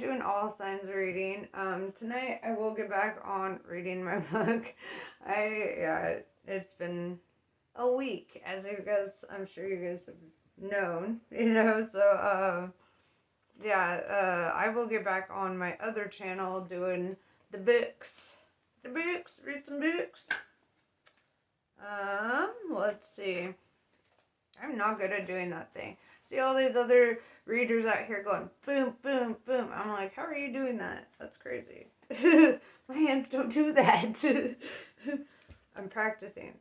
do an all signs reading. Tonight I will get back on reading my book. It's been a week, as you guys, I'm sure you guys have known, I will get back on my other channel doing the books. Read some books. Let's see. I'm not good at doing that thing. See all these other readers out here going boom, boom, boom. I'm like, how are you doing that? That's crazy. My hands don't do that. I'm practicing.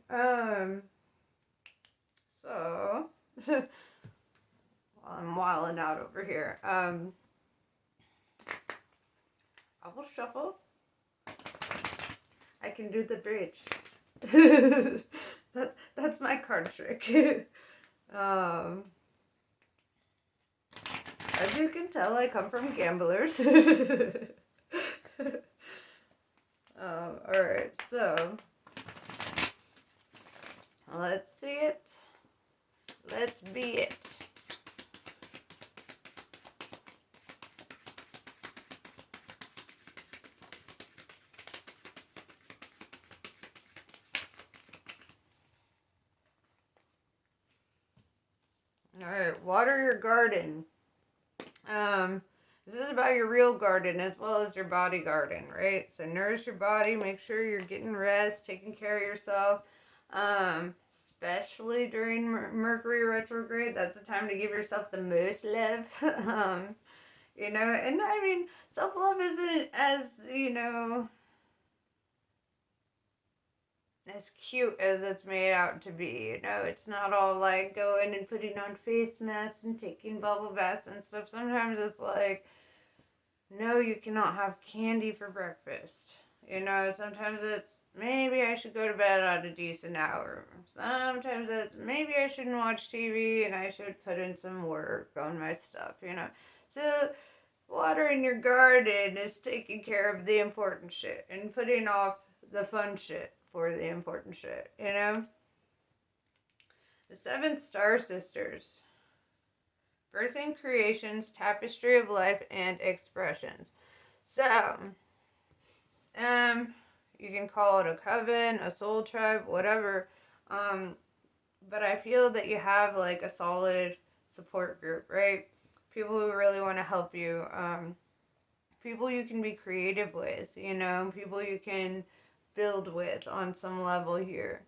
So I'm wilding out over here. I will shuffle. I can do the bridge. That's my card trick. As you can tell, I come from gamblers. Alright, so let's see it. Let's be it. Alright, water your garden. This is about your real garden as well as your body garden, right? So nourish your body, make sure you're getting rest, taking care of yourself. Especially during Mercury retrograde, that's the time to give yourself the most love. And I mean, self-love isn't as cute as it's made out to be. It's not all like going and putting on face masks and taking bubble baths and stuff. Sometimes it's like, no, you cannot have candy for breakfast. Sometimes it's maybe I should go to bed at a decent hour. Sometimes it's maybe I shouldn't watch TV and I should put in some work on my stuff. So watering your garden is taking care of the important shit and putting off the fun shit for the important shit. The 7 Star Sisters. Birthing creations, tapestry of life, and expressions. So, you can call it a coven, a soul tribe, whatever. But I feel that you have like a solid support group, right? People who really want to help you. People you can be creative with, people you can build with on some level here.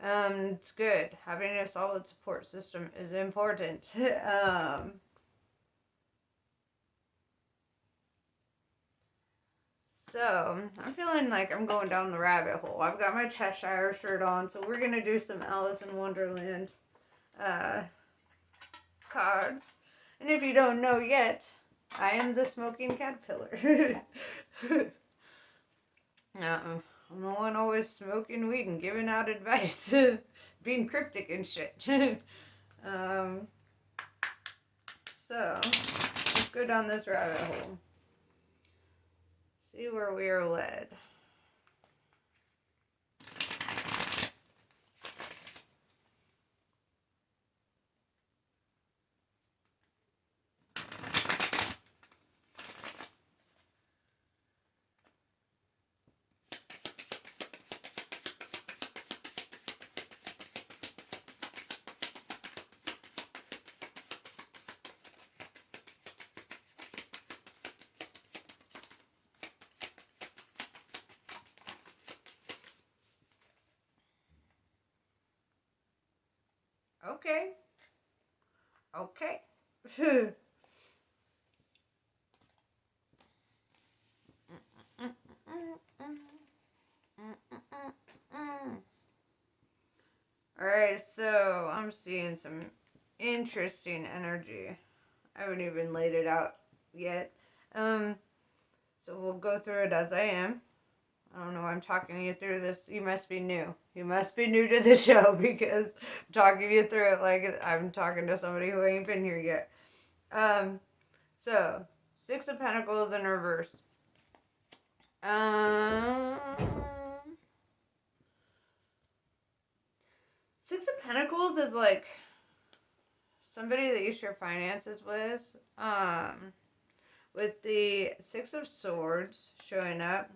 It's good. Having a solid support system is important. So, I'm feeling like I'm going down the rabbit hole. I've got my Cheshire shirt on, so we're going to do some Alice in Wonderland cards. And if you don't know yet, I am the smoking caterpillar. I'm the one always smoking weed and giving out advice. Being cryptic and shit. So, let's go down this rabbit hole. See where we are led. Okay. Alright, so I'm seeing some interesting energy. I haven't even laid it out yet. So we'll go through it as I am. I don't know why I'm talking you through this. You must be new. You must be new to the show because I'm talking you through it like I'm talking to somebody who ain't been here yet. So 6 of Pentacles in reverse. 6 of Pentacles is like somebody that you share finances with. with the Six of Swords showing up.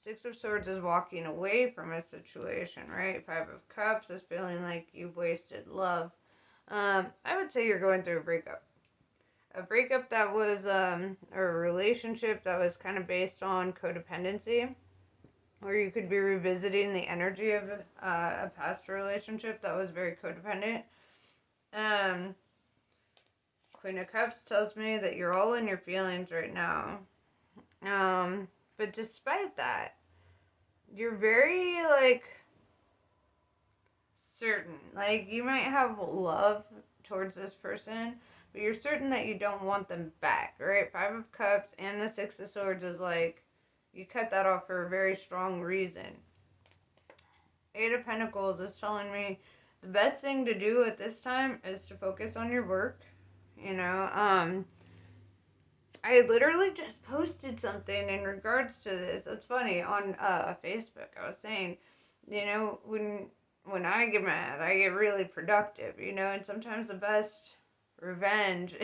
Six of Swords is walking away from a situation, right? Five of Cups is feeling like you've wasted love. I would say you're going through a breakup. A breakup that was, or a relationship that was kind of based on codependency, or you could be revisiting the energy of a past relationship that was very codependent. Queen of Cups tells me that you're all in your feelings right now. But despite that, you're very, like, certain. Like, you might have love towards this person, but you're certain that you don't want them back, right? Five of Cups and the Six of Swords is like, you cut that off for a very strong reason. Eight of Pentacles is telling me the best thing to do at this time is to focus on your work. You know, I literally just posted something in regards to this. It's funny, on Facebook. I was saying, you know, when I get mad, I get really productive, you know, and sometimes the best revenge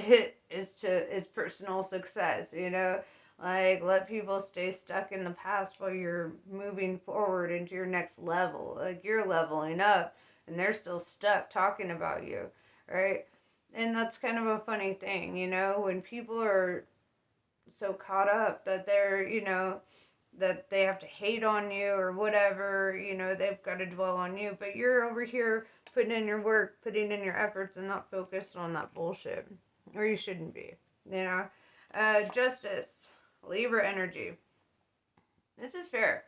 is personal success, you know. Like, let people stay stuck in the past while you're moving forward into your next level. Like, you're leveling up, and they're still stuck talking about you, right? And that's kind of a funny thing, you know, when people are so caught up that they're, you know, that they have to hate on you or whatever, you know, they've got to dwell on you. But you're over here putting in your work, putting in your efforts, and not focused on that bullshit. Or you shouldn't be, you know. Justice. Libra energy. This is fair.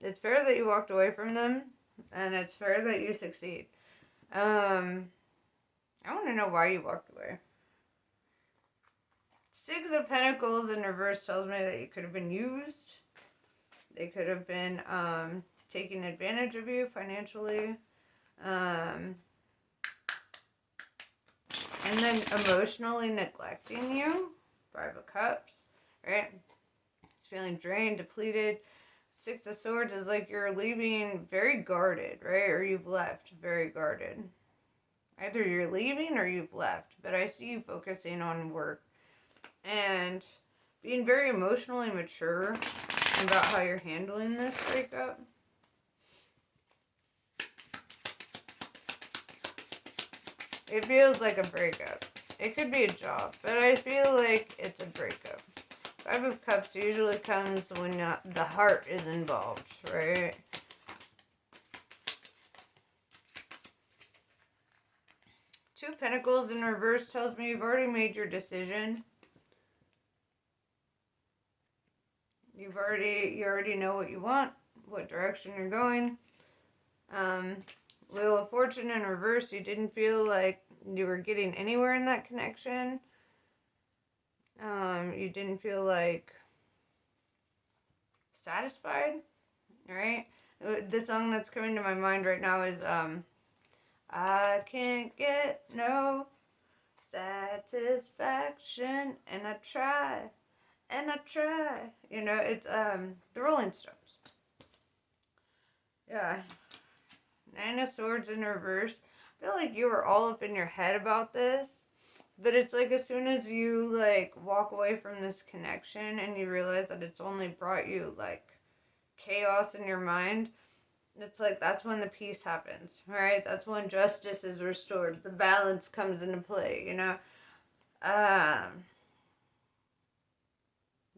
It's fair that you walked away from them, and it's fair that you succeed. I want to know why you walked away. Six of Pentacles in reverse tells me that you could have been used. They could have been taking advantage of you financially. And then emotionally neglecting you. Five of Cups, right? It's feeling drained, depleted. Six of Swords is like you're leaving very guarded, right? Or you've left very guarded. Either you're leaving or you've left. But I see you focusing on work and being very emotionally mature about how you're handling this breakup. It feels like a breakup. It could be a job, but I feel like it's a breakup. Five of Cups usually comes when the heart is involved, right? Two of Pentacles in reverse tells me you've already made your decision. You already know what you want, what direction you're going. Wheel of Fortune in reverse, you didn't feel like you were getting anywhere in that connection. You didn't feel like satisfied, right? The song that's coming to my mind right now is I can't get no satisfaction, and I try. You know, it's the Rolling Stones. Yeah. Nine of Swords in reverse. I feel like you were all up in your head about this. But it's like as soon as you like walk away from this connection and you realize that it's only brought you like chaos in your mind, it's like that's when the peace happens, right? That's when justice is restored. The balance comes into play, you know?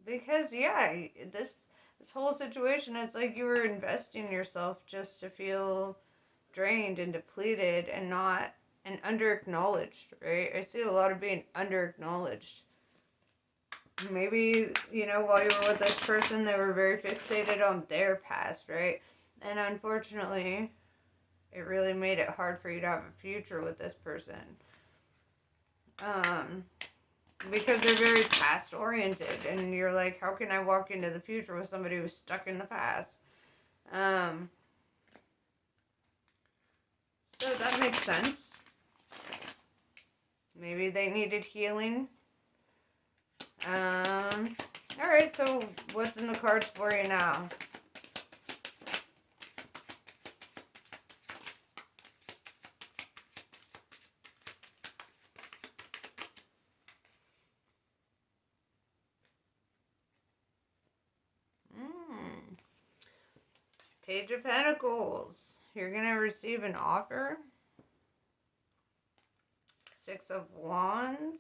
Because yeah, this whole situation, it's like you were investing yourself just to feel drained and depleted and not and under-acknowledged, right? I see a lot of being under-acknowledged. Maybe, you know, while you were with this person, they were very fixated on their past, right? And unfortunately, it really made it hard for you to have a future with this person. Because they're very past-oriented, and you're like, how can I walk into the future with somebody who's stuck in the past? So that makes sense. Maybe they needed healing. Alright, so what's in the cards for you now? Page of Pentacles. You're going to receive an offer. Six of Wands.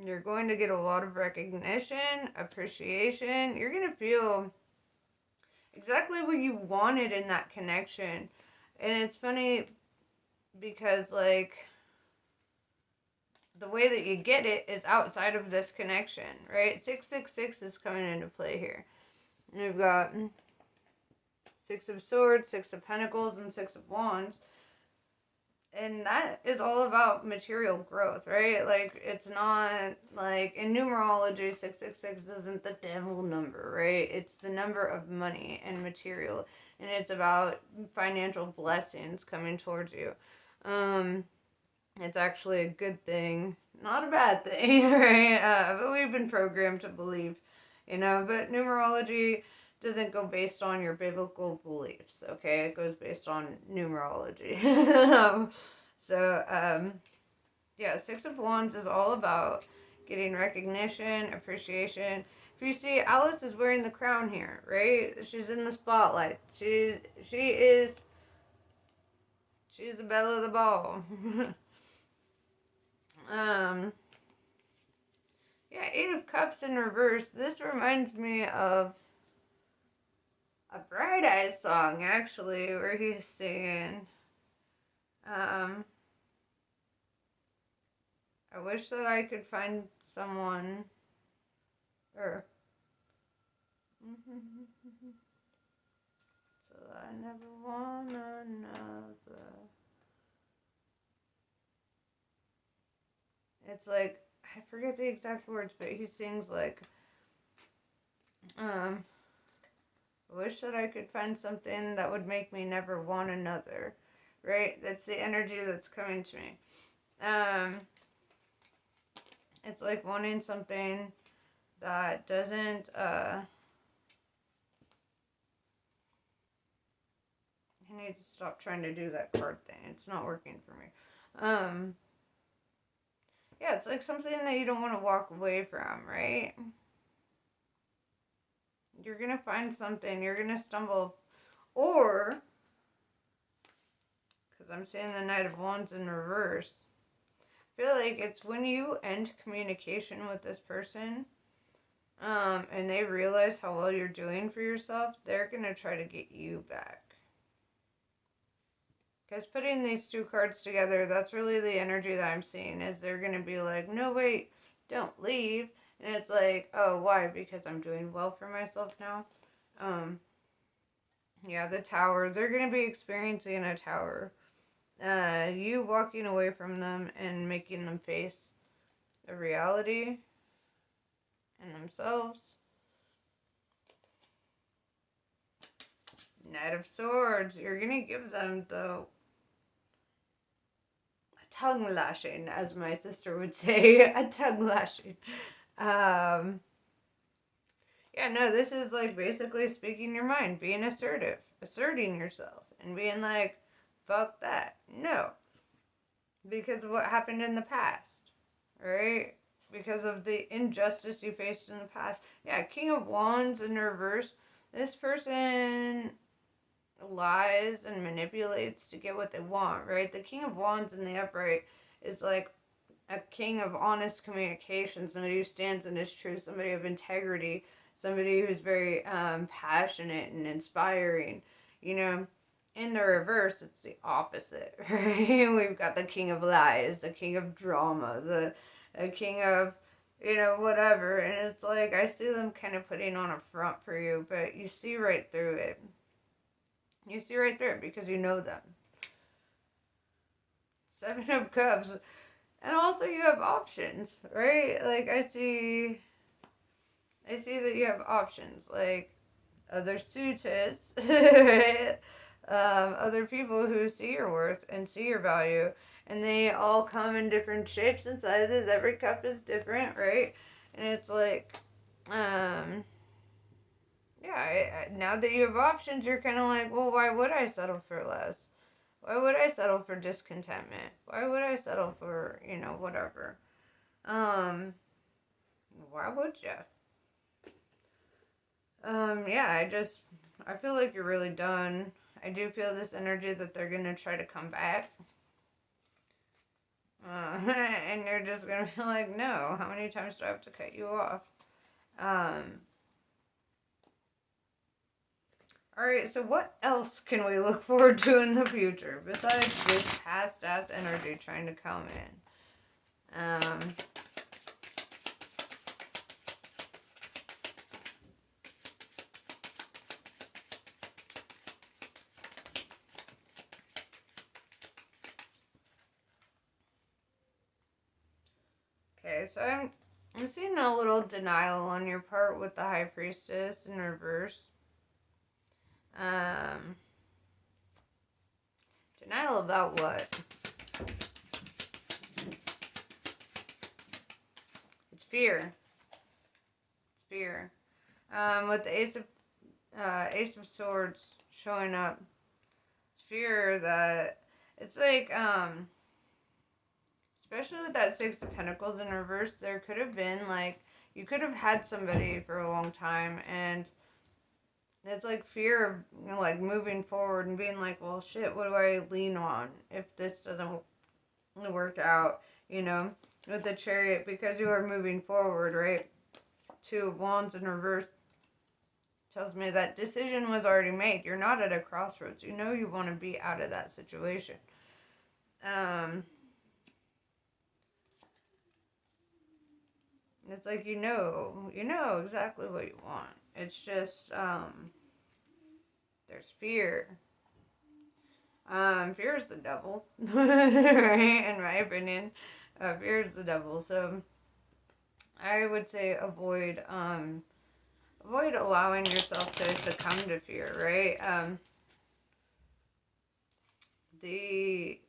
You're going to get a lot of recognition, appreciation. You're going to feel exactly what you wanted in that connection. And it's funny because, like, the way that you get it is outside of this connection, right? 666 is coming into play here. We've got Six of Swords, Six of Pentacles, and Six of Wands. And that is all about material growth, right? Like, it's not, like, in numerology, 666 isn't the devil number, right? It's the number of money and material. And it's about financial blessings coming towards you. It's actually a good thing, not a bad thing, right? But we've been programmed to believe, but numerology doesn't go based on your biblical beliefs, okay? It goes based on numerology. Yeah, Six of Wands is all about getting recognition, appreciation. If you see, Alice is wearing the crown here, right? She's in the spotlight. She's the belle of the ball. Yeah, Eight of Cups in reverse. This reminds me of a Bright Eyes song, actually, where he's singing. I wish that I could find someone, or so that I never want another. It's like, I forget the exact words, but he sings like, I wish that I could find something that would make me never want another, right? That's the energy that's coming to me. It's like wanting something that doesn't, I need to stop trying to do that card thing. It's not working for me. Yeah, it's like something that you don't want to walk away from, right? You're going to find something. You're going to stumble. Or, because I'm seeing the Knight of Wands in reverse, I feel like it's when you end communication with this person, and they realize how well you're doing for yourself, they're going to try to get you back. Because putting these two cards together, that's really the energy that I'm seeing, is they're going to be like, no, wait, don't leave. And it's like, oh, why? Because I'm doing well for myself now. Yeah, the Tower. They're going to be experiencing a Tower. You walking away from them and making them face a reality in themselves. Knight of Swords. You're going to give them, though, tongue lashing, as my sister would say. A tongue lashing. Yeah, no, this is like basically speaking your mind, being assertive, asserting yourself, and being like, fuck that. No. Because of what happened in the past, right? Because of the injustice you faced in the past. Yeah, King of Wands in reverse. This person lies and manipulates to get what they want, right? The King of Wands in the upright is like a king of honest communication, somebody who stands in his truth, somebody of integrity, somebody who's very passionate and inspiring. In the reverse, it's the opposite, right? We've got the King of Lies, the King of Drama, the King of, whatever. And it's like, I see them kind of putting on a front for you, but you see right through it. You see right through it because you know them. Seven of Cups. And also you have options, right? Like, I see that you have options, like other suitors, right? Other people who see your worth and see your value, and they all come in different shapes and sizes. Every cup is different, right? And it's like, yeah, now that you have options, you're kind of like, well, why would I settle for less? Why would I settle for discontentment? Why would I settle for, whatever? Why would you? Yeah, I feel like you're really done. I do feel this energy that they're going to try to come back. And you're just going to feel like, no, how many times do I have to cut you off? Alright, so what else can we look forward to in the future besides this past ass energy trying to come in? Okay, so I'm seeing a little denial on your part with the High Priestess in reverse. Denial about what? It's fear. It's fear. With the Ace of Swords showing up, it's fear that it's like especially with that Six of Pentacles in reverse, there could have been like you could have had somebody for a long time, and it's like fear of, you know, like moving forward and being like, well, shit, what do I lean on if this doesn't work out, you know, with the Chariot, because you are moving forward, right? Two of Wands in reverse tells me that decision was already made. You're not at a crossroads. You know you want to be out of that situation. It's like you know exactly what you want. It's just there's fear. Fear is the devil, right? In my opinion, fear is the devil. So I would say avoid allowing yourself to succumb to fear, right? The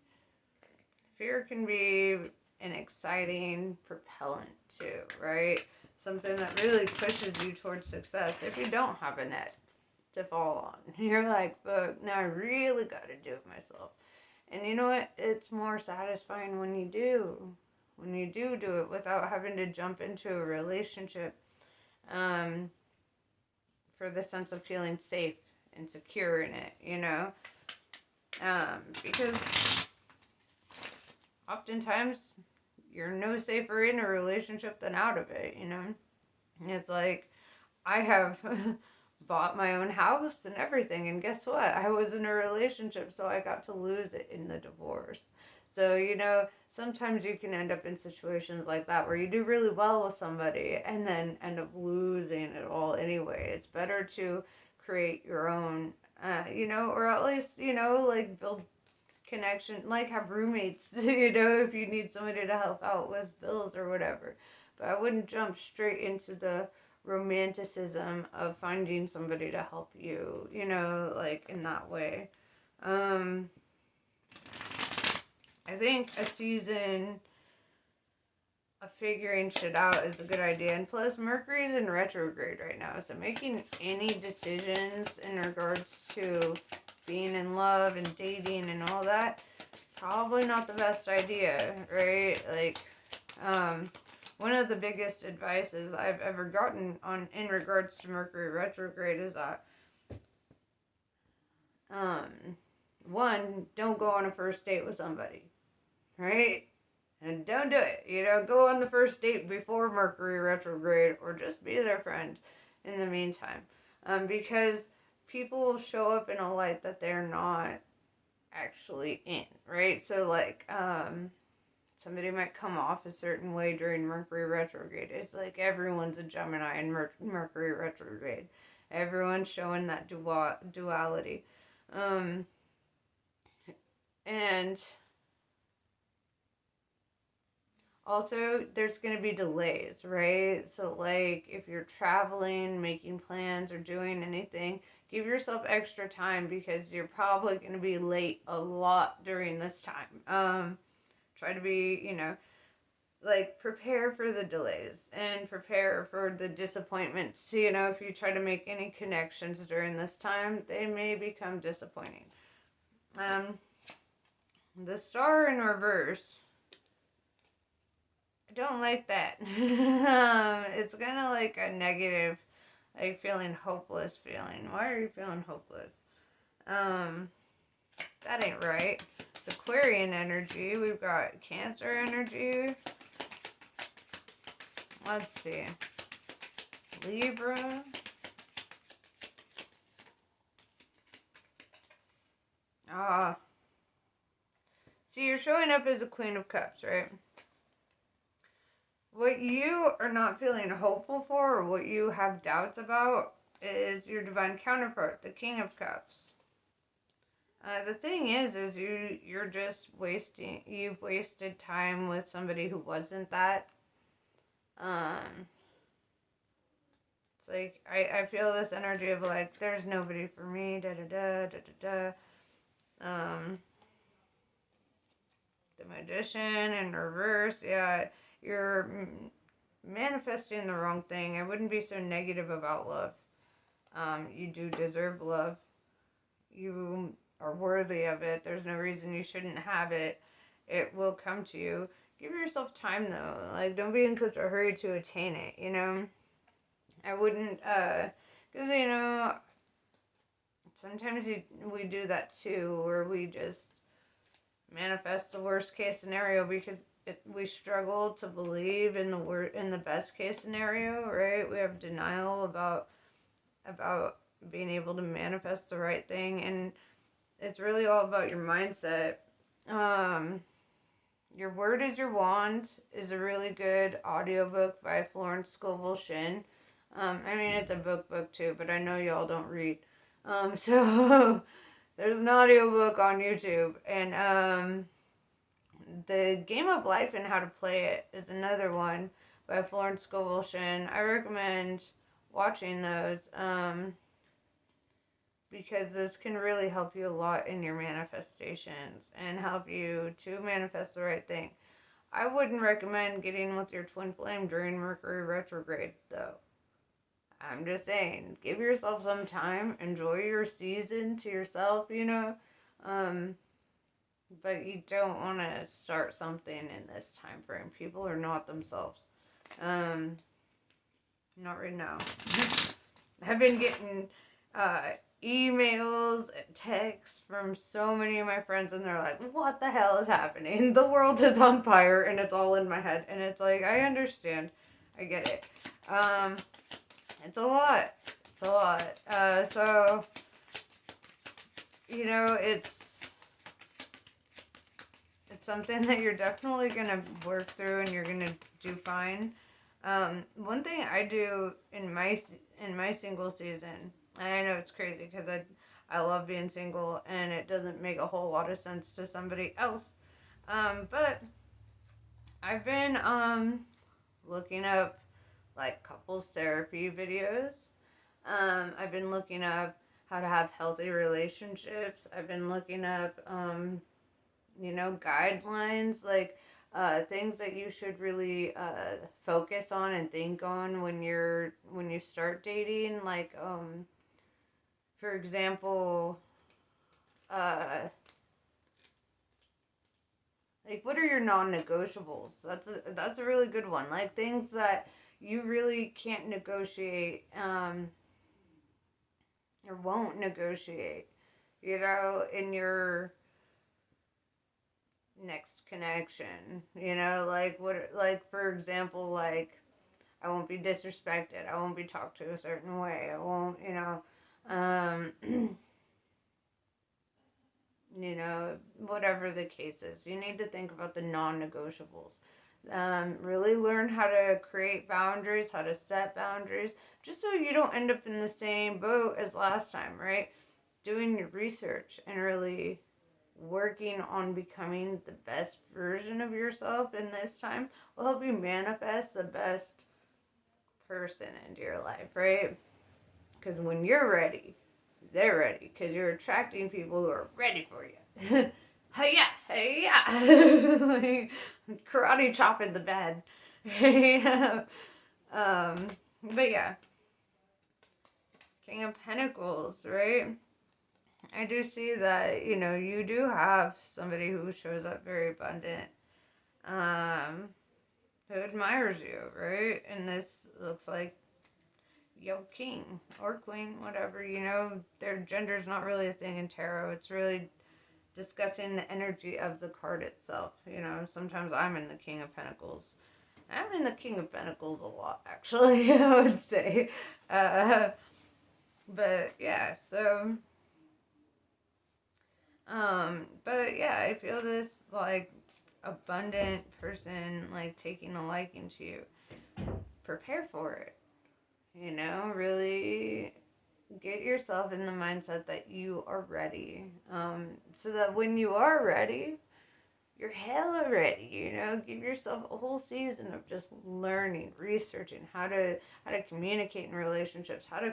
fear can be an exciting propellant too, right? Something that really pushes you towards success if you don't have a net to fall on. You're like, but now I really got to do it myself. And you know what? It's more satisfying when you do. When you do it without having to jump into a relationship for the sense of feeling safe and secure in it, you know? Because oftentimes you're no safer in a relationship than out of it, you know? It's like, I have bought my own house and everything, and guess what? I was in a relationship, so I got to lose it in the divorce. So, you know, sometimes you can end up in situations like that where you do really well with somebody and then end up losing it all anyway. It's better to create your own, you know, or at least, you know, like build connection, like have roommates, you know, if you need somebody to help out with bills or whatever. But I wouldn't jump straight into the romanticism of finding somebody to help you, you know, like in that way. I think a season of figuring shit out is a good idea. And plus, Mercury's in retrograde right now, so making any decisions in regards to being in love and dating and all that, probably not the best idea, right? Like, one of the biggest advices I've ever gotten on in regards to Mercury retrograde is that, one, don't go on a first date with somebody, right? And don't do it. You know, go on the first date before Mercury retrograde, or just be their friend in the meantime. Because people will show up in a light that they're not actually in, right? So, like, somebody might come off a certain way during Mercury retrograde. It's like everyone's a Gemini in Mercury retrograde. Everyone's showing that duality. And also, there's going to be delays, right? So, like, if you're traveling, making plans, or doing anything, give yourself extra time because you're probably going to be late a lot during this time. Try to be, you know, like, prepare for the delays and prepare for the disappointments. You know, if you try to make any connections during this time, they may become disappointing. The Star in reverse, I don't like that. It's kind of like a negative like feeling hopeless feeling. Why are you feeling hopeless? That ain't right. It's Aquarian energy. We've got Cancer energy. Let's see. Libra. See, you're showing up as a Queen of Cups, right? What you are not feeling hopeful for, or what you have doubts about, is your divine counterpart, the King of Cups. The thing is you're just you've wasted time with somebody who wasn't that. It's like, I feel this energy of like, there's nobody for me, da-da-da. The Magician in reverse, yeah, you're manifesting the wrong thing. I wouldn't be so negative about love. You do deserve love. You are worthy of it. There's no reason you shouldn't have it. It will come to you. Give yourself time though. Like, don't be in such a hurry to attain it, you know? I wouldn't, because, you know, sometimes we do that too, where we just manifest the worst case scenario because we struggle to believe in the best case scenario, right? We have denial about being able to manifest the right thing, and it's really all about your mindset. Your Word is Your Wand is a really good audiobook by Florence Scovel Shinn. I mean, it's a book too, but I know y'all don't read. So there's an audiobook on YouTube, and The Game of Life and How to Play It is another one by Florence Scovel Shinn. I recommend watching those because this can really help you a lot in your manifestations and help you to manifest the right thing. I wouldn't recommend getting with your twin flame during Mercury retrograde, though. I'm just saying, give yourself some time, enjoy your season to yourself, you know. But you don't want to start something in this time frame. People are not themselves. Not right now. I've been getting emails and texts from so many of my friends, and they're like, what the hell is happening? The world is on fire, and it's all in my head. And it's like, I understand. I get it. It's a lot. It's a lot. So, you know, it's something that you're definitely going to work through, and you're going to do fine. One thing I do in my single season, and I know it's crazy because I love being single, and it doesn't make a whole lot of sense to somebody else. But I've been looking up like couples therapy videos. I've been looking up how to have healthy relationships. I've been looking up you know, guidelines, like things that you should really focus on and think on when you start dating. Like, for example, like, what are your non-negotiables? That's a really good one. Like, things that you really can't negotiate, or won't negotiate, you know, in your next connection. You know, like, for example, like, I won't be disrespected. I won't be talked to a certain way. I won't, you know, you know, whatever the case is. You need to think about the non-negotiables. Really learn how to create boundaries, how to set boundaries, just so you don't end up in the same boat as last time, right? Doing your research and really working on becoming the best version of yourself in this time will help you manifest the best person into your life, right? Because when you're ready, they're ready, because you're attracting people who are ready for you. Hey-ya, hey-ya. Like, karate chop in the bed. But yeah, King of Pentacles, right? I do see that, you know, you do have somebody who shows up very abundant, who admires you, right? And this looks like king or queen, whatever, their gender's not really a thing in tarot. It's really discussing the energy of the card itself. Sometimes I'm in the King of Pentacles. I'm in the King of Pentacles a lot, actually, I would say. But yeah, so, but yeah, I feel this, like, abundant person, like, taking a liking to you. Prepare for it. Really get yourself in the mindset that you are ready. So that when you are ready, you're hella ready. Give yourself a whole season of just learning, researching how to communicate in relationships, how to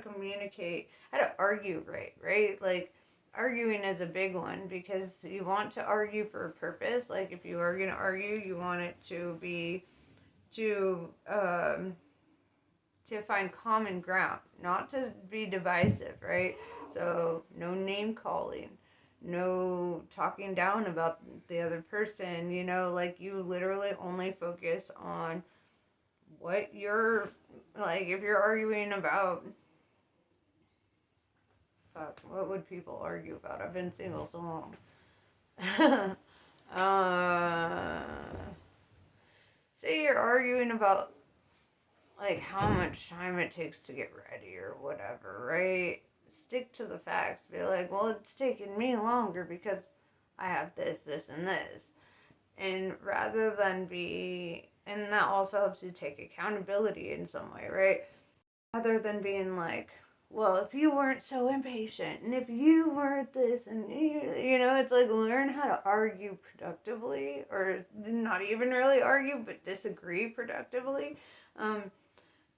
argue right? Like, arguing is a big one, because you want to argue for a purpose. Like, if you are going to argue, you want it to be to find common ground, not to be divisive, right? So, no name calling, no talking down about the other person, like, you literally only focus on what you're, like, if you're arguing about, fuck, what would people argue about? I've been single so long. uh, Say you're arguing about, like, how much time it takes to get ready or whatever, right? Stick to the facts. Be like, well, it's taking me longer because I have this, and this. And rather than and that also helps you take accountability in some way, right? Rather than being like, well, if you weren't so impatient, and if you weren't this, and it's like, learn how to argue productively, or not even really argue, but disagree productively.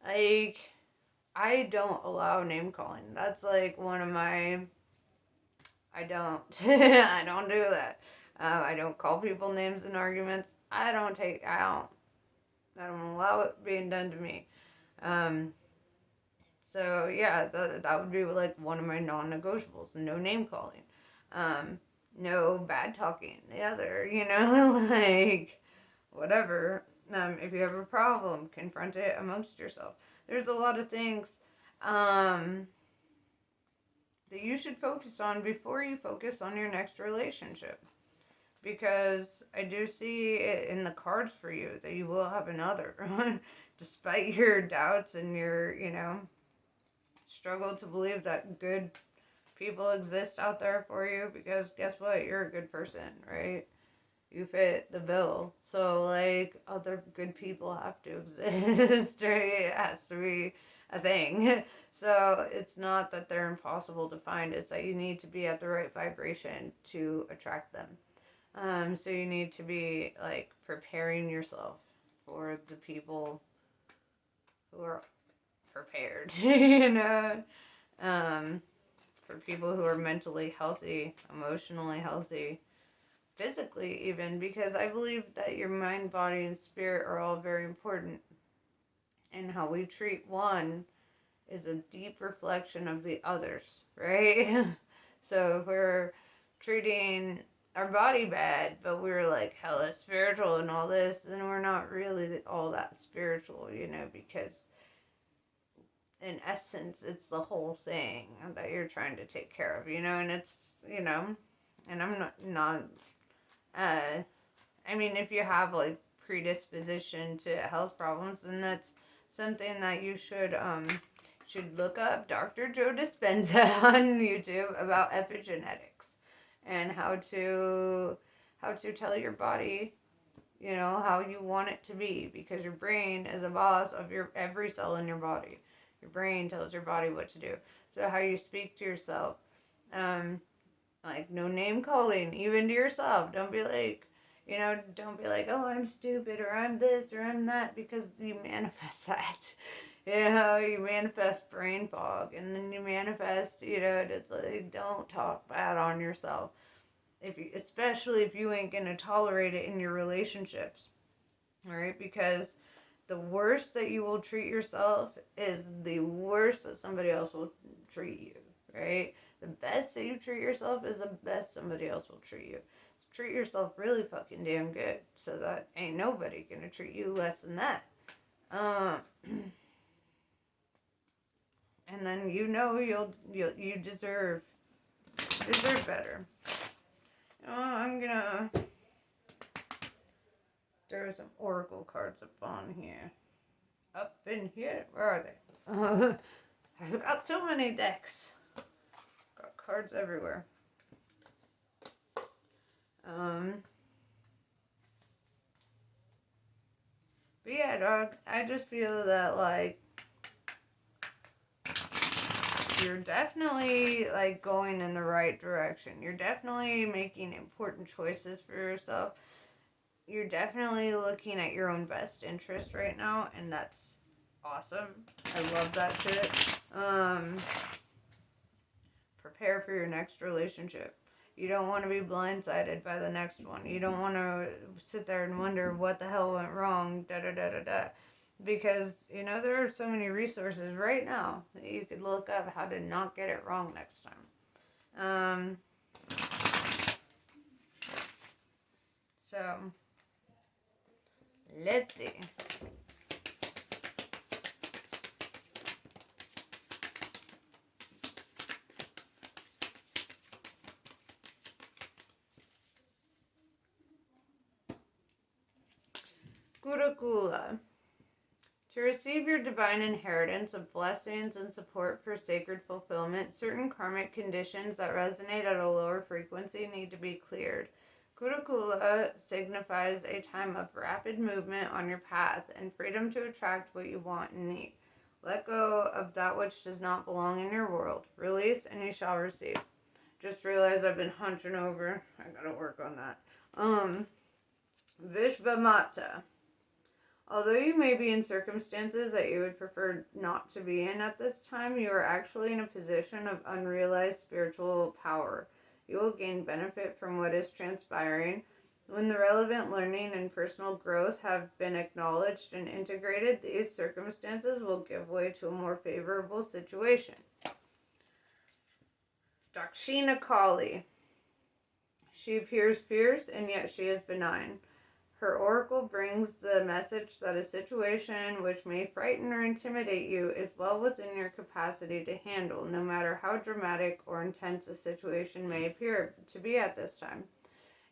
Like, I don't allow name calling. That's like one of my. I don't. I don't do that. I don't call people names in arguments. I don't. I don't allow it being done to me. Um. So yeah, that would be like one of my non-negotiables. No name calling. Um. No bad talking. The other. Like, whatever. If you have a problem, confront it amongst yourself. There's a lot of things um, that you should focus on before you focus on your next relationship. Because I do see it in the cards for you that you will have another. Despite your doubts and your, struggle to believe that good people exist out there for you. Because guess what? You're a good person, right? You fit the bill. So, like, other good people have to exist, right? It has to be a thing. So, it's not that they're impossible to find, it's that you need to be at the right vibration to attract them. So you need to be, like, preparing yourself for the people who are prepared, for people who are mentally healthy, emotionally healthy, physically even, because I believe that your mind, body, and spirit are all very important. And how we treat one is a deep reflection of the others, right? So if we're treating our body bad, but we're like hella spiritual and all this, then we're not really all that spiritual, because in essence, it's the whole thing that you're trying to take care of, and it's, and I'm not I mean, if you have, like, predisposition to health problems, then that's something that you should look up Dr. Joe Dispenza on YouTube about epigenetics and how to tell your body, how you want it to be, because your brain is a boss of your every cell in your body. Your brain tells your body what to do. So how you speak to yourself, like, no name calling, even to yourself. Don't be like, oh, I'm stupid, or I'm this, or I'm that, because you manifest that. You manifest brain fog, and then you manifest, it's like, don't talk bad on yourself. Especially if you ain't gonna tolerate it in your relationships, all right? Because the worse that you will treat yourself is the worse that somebody else will treat you, right? The best that you treat yourself is the best somebody else will treat you. So treat yourself really fucking damn good, so that ain't nobody gonna treat you less than that. And then you know you deserve better. I'm gonna throw some oracle cards up on here. Up in here. Where are they? I've got so many decks. Got cards everywhere. But yeah, dog, I just feel that, like, you're definitely, like, going in the right direction. You're definitely making important choices for yourself. You're definitely looking at your own best interest right now, and that's awesome. I love that shit. Prepare for your next relationship. You don't want to be blindsided by the next one. You don't want to sit there and wonder what the hell went wrong, Because, there are so many resources right now that you could look up how to not get it wrong next time. So, let's see. Gurukula. To receive your divine inheritance of blessings and support for sacred fulfillment, certain karmic conditions that resonate at a lower frequency need to be cleared. Gurukula signifies a time of rapid movement on your path and freedom to attract what you want and need. Let go of that which does not belong in your world. Release and you shall receive. Just realized I've been hunching over. I gotta work on that. Vishvamata. Although you may be in circumstances that you would prefer not to be in at this time, you are actually in a position of unrealized spiritual power. You will gain benefit from what is transpiring. When the relevant learning and personal growth have been acknowledged and integrated, these circumstances will give way to a more favorable situation. Dakshina Kali. She appears fierce and yet she is benign. Her oracle brings the message that a situation which may frighten or intimidate you is well within your capacity to handle, no matter how dramatic or intense a situation may appear to be at this time.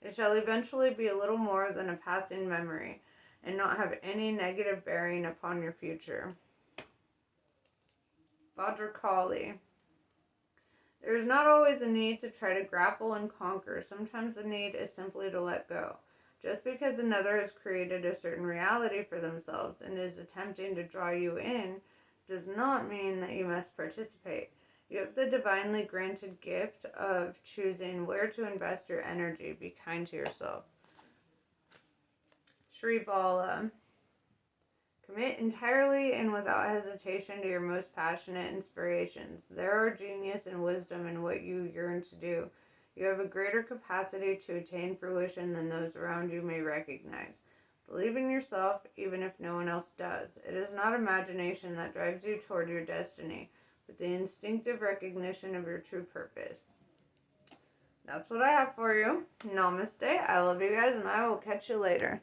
It shall eventually be a little more than a passing memory, and not have any negative bearing upon your future. Bhadrakali. There is not always a need to try to grapple and conquer. Sometimes the need is simply to let go. Just because another has created a certain reality for themselves and is attempting to draw you in does not mean that you must participate. You have the divinely granted gift of choosing where to invest your energy. Be kind to yourself. Shri Bala. Commit entirely and without hesitation to your most passionate inspirations. There are genius and wisdom in what you yearn to do. You have a greater capacity to attain fruition than those around you may recognize. Believe in yourself, even if no one else does. It is not imagination that drives you toward your destiny, but the instinctive recognition of your true purpose. That's what I have for you. Namaste. I love you guys, and I will catch you later.